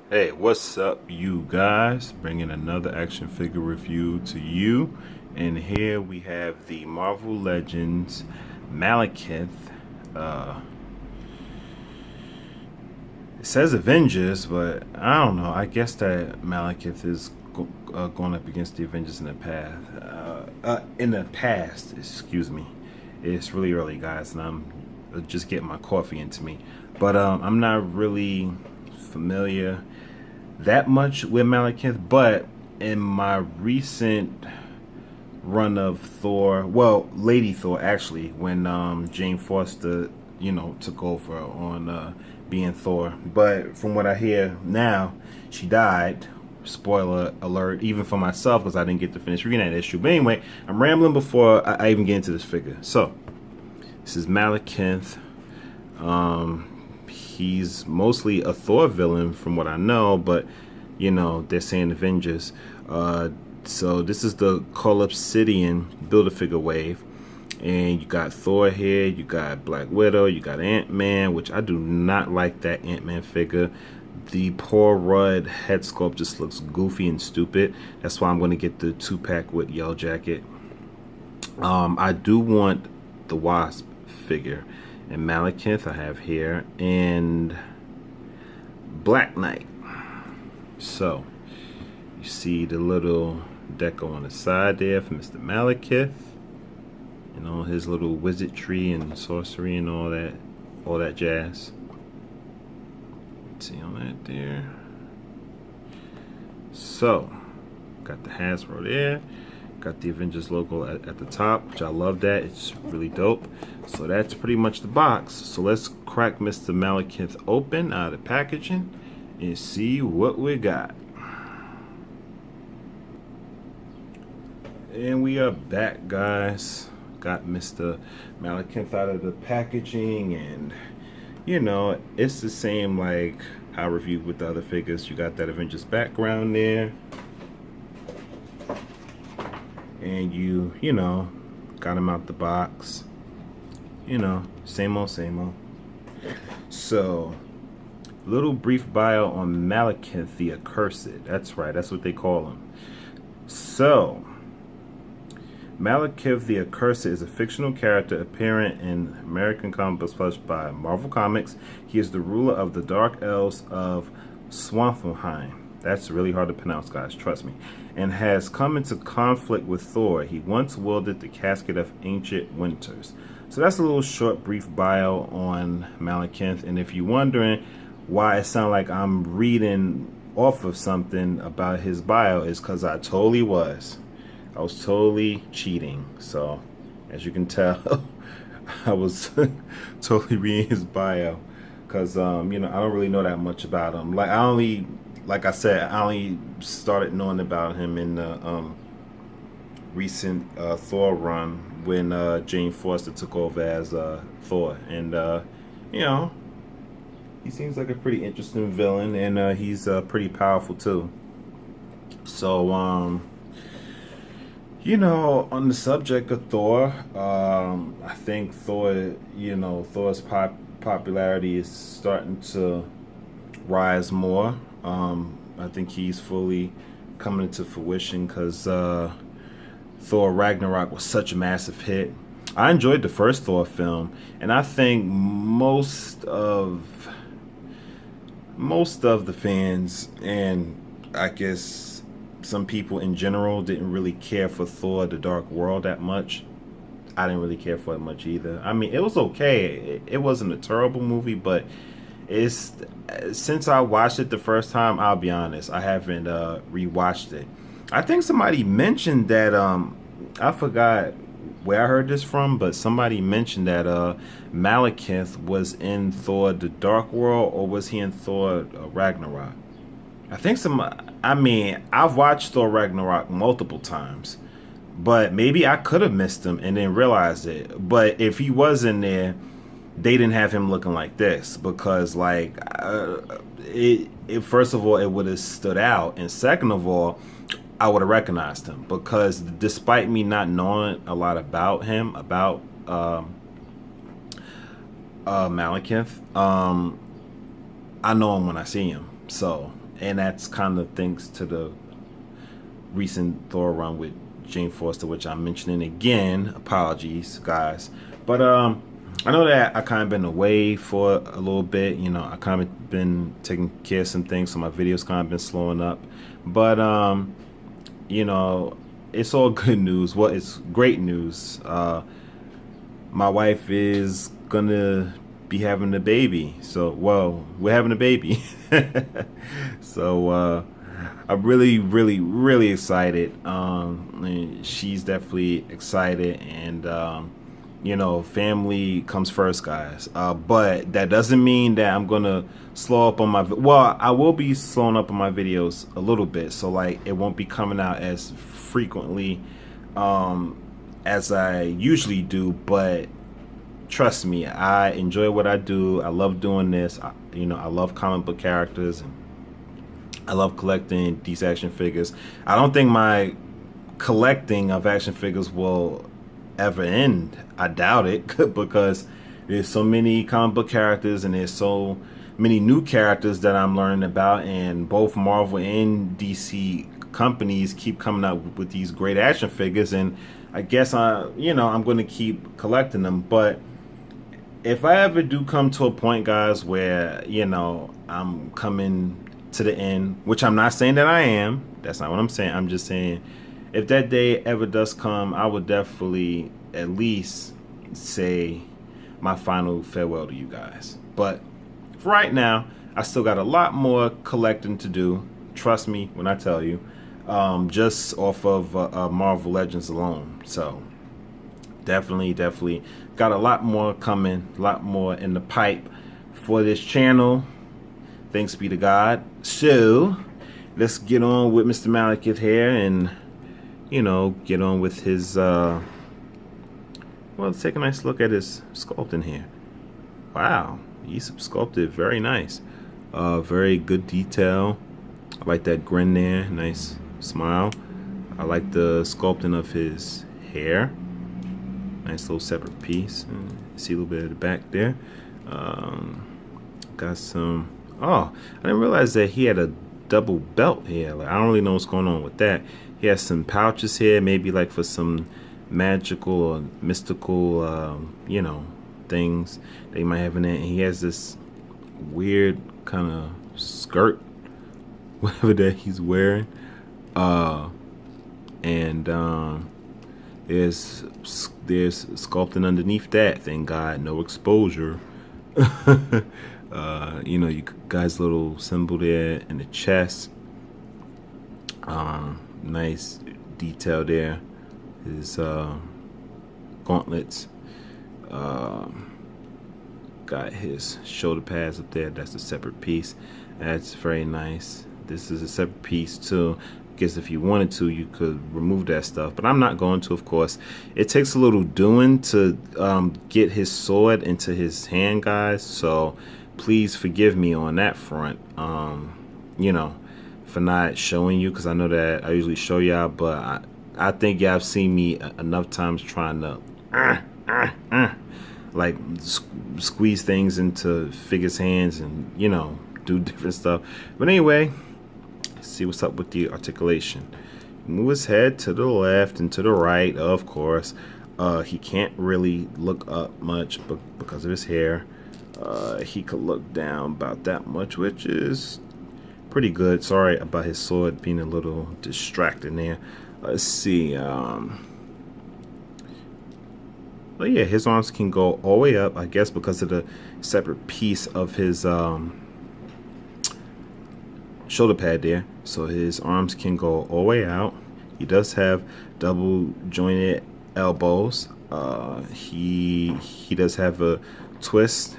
Hey, what's up, you guys? Bringing another action figure review to you. And here we have the Marvel Legends Malekith. Uh, it says Avengers, but I don't know. I guess that Malekith is going up against the Avengers in the past. In the past, excuse me. It's really early, guys, and I'm just getting my coffee into me. But I'm not really familiar that much with Malekith, but in my recent run of Thor, well, Lady Thor actually, when Jane Foster, took over on being Thor. But from what I hear now, she died. Spoiler alert, even for myself, because I didn't get to finish reading that issue. But anyway, I'm rambling before I even get into this figure. So, this is Malekith. He's mostly a Thor villain from what I know, but they're saying Avengers. So this is the Cull Obsidian Build-A-Figure wave, and you got Thor here, you got Black Widow, you got Ant-Man, which I do not like that Ant-Man figure. The Paul Rudd head sculpt just looks goofy and stupid. That's why I'm going to get the 2-pack with Yellow Jacket. I do want the Wasp figure, and Malekith I have here, and Black Knight. So you see the little deco on the side there for Mr. Malekith, and all his little wizardry and sorcery and all that jazz. Let's see on that there. So got the Hasbro there. Got the Avengers logo at the top, which I love that. It's really dope. So that's pretty much the box. So let's crack Mr. Malekith open out of the packaging and see what we got. And we are back, guys. Got Mr. Malekith out of the packaging, and it's the same like I reviewed with the other figures. You got that Avengers background there. And you got him out the box. Same old, same old. So, little brief bio on Malekith the Accursed. That's right, that's what they call him. So, Malekith the Accursed is a fictional character appearing in American comic books published by Marvel Comics. He is the ruler of the Dark Elves of Swampheim. That's really hard to pronounce, guys, trust me. And has come into conflict with Thor. He once wielded the Casket of Ancient Winters. So that's a little short, brief bio on Malekith. And if you're wondering why it sounds like I'm reading off of something about his bio, is because I totally was. I was totally cheating. So, as you can tell, I was totally reading his bio. Because, I don't really know that much about him. Like I said, I only started knowing about him in the recent Thor run when Jane Foster took over as Thor. And, he seems like a pretty interesting villain, and he's pretty powerful too. So, on the subject of Thor, I think Thor's popularity is starting to rise more. I think he's fully coming into fruition because Thor Ragnarok was such a massive hit. I enjoyed the first Thor film, and I think most of the fans, and I guess some people in general, didn't really care for Thor: The Dark World that much. I didn't really care for it much either. I mean, it was okay. It wasn't a terrible movie, but it's since I watched it the first time, I'll be honest, I haven't rewatched it. I think somebody mentioned that I forgot where I heard this from, but somebody mentioned that Malekith was in Thor: The Dark World, or was he in Thor Ragnarok? I think I've watched Thor Ragnarok multiple times, but maybe I could have missed him and then realized it. But if he was in there, they didn't have him looking like this, because first of all, it would have stood out, and second of all, I would have recognized him, because despite me not knowing a lot about him, about Malekith, I know him when I see him. So and that's kind of thanks to the recent Thor run with Jane Foster, which I'm mentioning again. Apologies, guys. But I know that I kind of been away for a little bit. You know, I kind of been taking care of some things, so my videos kind of been slowing up. But you know, it's all good news. Well, it's great news. My wife is gonna be having a baby. So, well, we're having a baby. So I'm really excited. She's definitely excited, and you know, family comes first, guys. But that doesn't mean that I'm gonna slow up on my. Well, I will be slowing up on my videos a little bit, so like it won't be coming out as frequently as I usually do. But trust me, I enjoy what I do. I love doing this. You know, I love comic book characters, and I love collecting these action figures. I don't think my collecting of action figures will ever end. I doubt it, because there's so many comic book characters and there's so many new characters that I'm learning about, and both Marvel and DC companies keep coming out with these great action figures, and I guess you know, I'm going to keep collecting them. But if I ever do come to a point, guys, where, you know, I'm coming to the end, which I'm not saying that I am, that's not what I'm saying, I'm just saying if that day ever does come, I would definitely at least say my final farewell to you guys. But for right now, I still got a lot more collecting to do, trust me when I tell you, just off of Marvel Legends alone. So definitely got a lot more coming, a lot more in the pipe for this channel, thanks be to God. So let's get on with Mr. Malekith here, and you know, get on with his well, let's take a nice look at his sculpting here. Wow, he's sculpted very nice, very good detail. I like that grin there, nice smile. I like the sculpting of his hair, nice little separate piece. See a little bit of the back there. Got some, oh, I didn't realize that he had a double belt here. Like, I don't really know what's going on with that. He has some pouches here, maybe like for some magical or mystical, you know, things that he might have in it. And he has this weird kind of skirt, whatever that he's wearing. And there's sculpting underneath that. Thank God, no exposure. You know, you guys, little symbol there in the chest. Nice detail there. His gauntlets. Got his shoulder pads up there. That's a separate piece. That's very nice. This is a separate piece too. I guess if you wanted to, you could remove that stuff, but I'm not going to, of course. It takes a little doing to get his sword into his hand, guys, so please forgive me on that front, you know, for not showing you, because I know that I usually show y'all, but I think y'all have seen me enough times trying to like squeeze things into figures' hands and, you know, do different stuff. But anyway, see what's up with the articulation. Move his head to the left and to the right, of course. He can't really look up much because of his hair. He could look down about that much, which is pretty good. Sorry about his sword being a little distracting there. Let's see. Well, yeah, his arms can go all the way up, I guess, because of the separate piece of his shoulder pad there. So his arms can go all the way out. He does have double jointed elbows. He does have a twist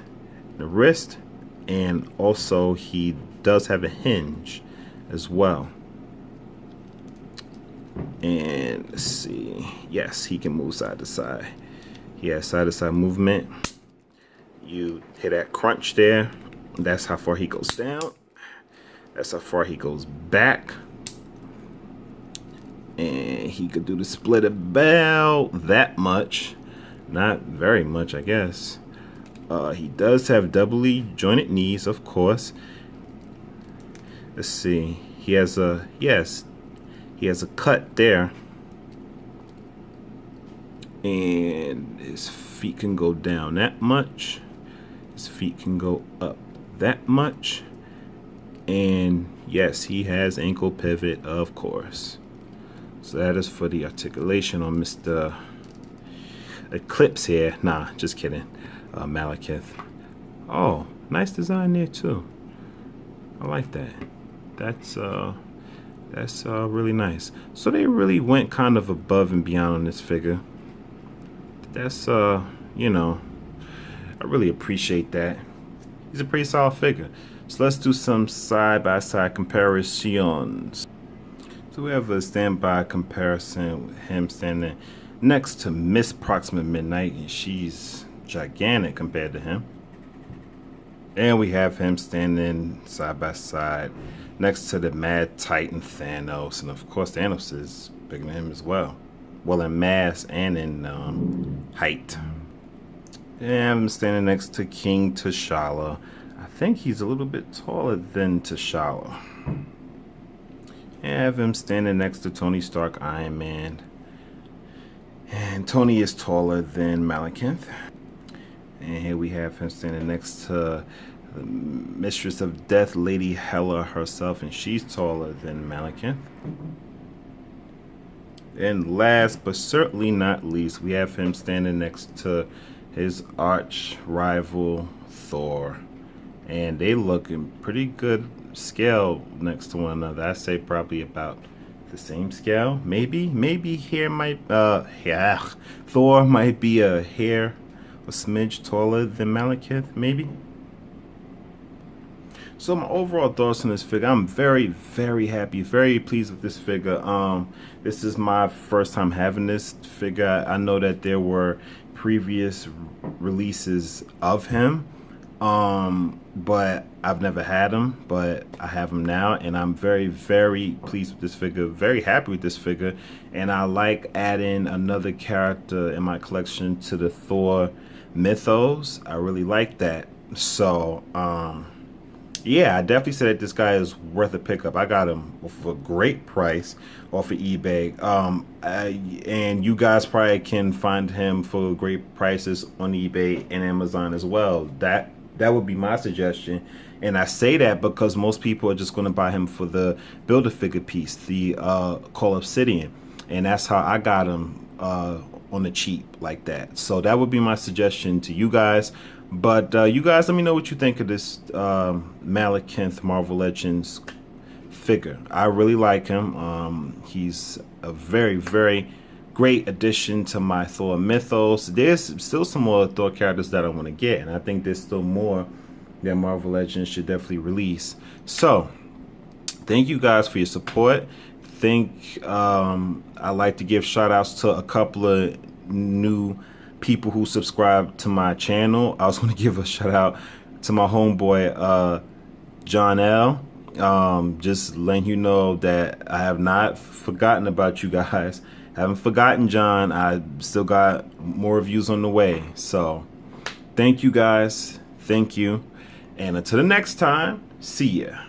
in the wrist, and also he does have a hinge as well. And let's see, yes, he can move side to side. He has side to side movement. You hear that crunch there? That's how far he goes down. That's how far he goes back. And he could do the split about that much. Not very much, I guess. He does have doubly jointed knees, of course. Let's see. He has a cut there, and his feet can go down that much. His feet can go up that much, and yes, he has ankle pivot, of course. So that is for the articulation on Mr. Eclipse here. Nah, just kidding. Malekith. Oh, nice design there too. I like that. That's really nice. So they really went kind of above and beyond on this figure. That's you know, I really appreciate that. He's a pretty solid figure. So let's do some side-by-side comparisons. So we have a standby comparison with him standing next to Miss Proxima Midnight, and she's gigantic compared to him. And we have him standing side by side next to the Mad Titan Thanos, and of course Thanos is bigger than him as well. Well, in mass and in height. And I'm standing next to King T'Challa. I think he's a little bit taller than T'Challa. And I have him standing next to Tony Stark, Iron Man. And Tony is taller than Malekith. And here we have him standing next to the Mistress of Death, Lady Hela herself, and she's taller than Malekith. And last but certainly not least, we have him standing next to his arch rival Thor. And they look in pretty good scale next to one another. I say probably about the same scale. Maybe here might Thor might be a hair, a smidge taller than Malekith, maybe. So my overall thoughts on this figure, I'm very, very happy, very pleased with this figure. This is my first time having this figure. I know that there were previous releases of him, but I've never had him, but I have him now, and I'm very, very pleased with this figure, very happy with this figure, and I like adding another character in my collection to the Thor mythos. I really like that. So, yeah, I definitely say that this guy is worth a pickup. I got him for a great price off of eBay. And you guys probably can find him for great prices on eBay and Amazon as well. That would be my suggestion. And I say that because most people are just going to buy him for the Build-A-Figure piece, the Cull Obsidian. And that's how I got him on the cheap like that. So that would be my suggestion to you guys. But you guys, let me know what you think of this Malekith Marvel Legends figure. I really like him. He's a very, very great addition to my Thor mythos. There's still some more Thor characters that I want to get, and I think there's still more that Marvel Legends should definitely release. So, thank you guys for your support. I like to give shout outs to a couple of new people who subscribe to my channel. I was going to give a shout out to my homeboy John L. Just letting you know that I have not forgotten about you guys. I haven't forgotten John. I still got more reviews on the way. So thank you guys. Thank you. And until the next time, see ya.